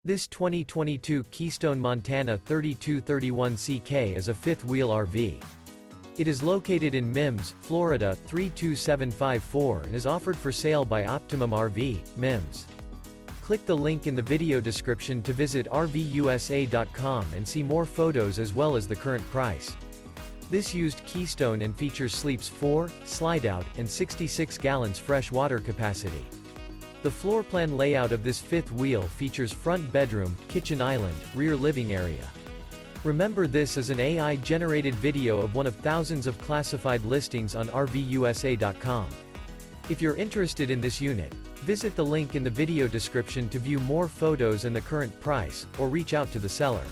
This 2022 Keystone Montana 3231CK is a fifth-wheel RV. It is located in Mims, Florida 32754 and is offered for sale by Optimum RV, Mims. Click the link in the video description to visit RVUSA.com and see more photos as well as the current price. This used Keystone and features sleeps 4, Slideout, and 66 gallons fresh water capacity. The floor plan layout of this fifth wheel features front bedroom, kitchen island, rear living area. Remember, this is an AI-generated video of one of thousands of classified listings on RVUSA.com. If you're interested in this unit, visit the link in the video description to view more photos and the current price, or reach out to the seller.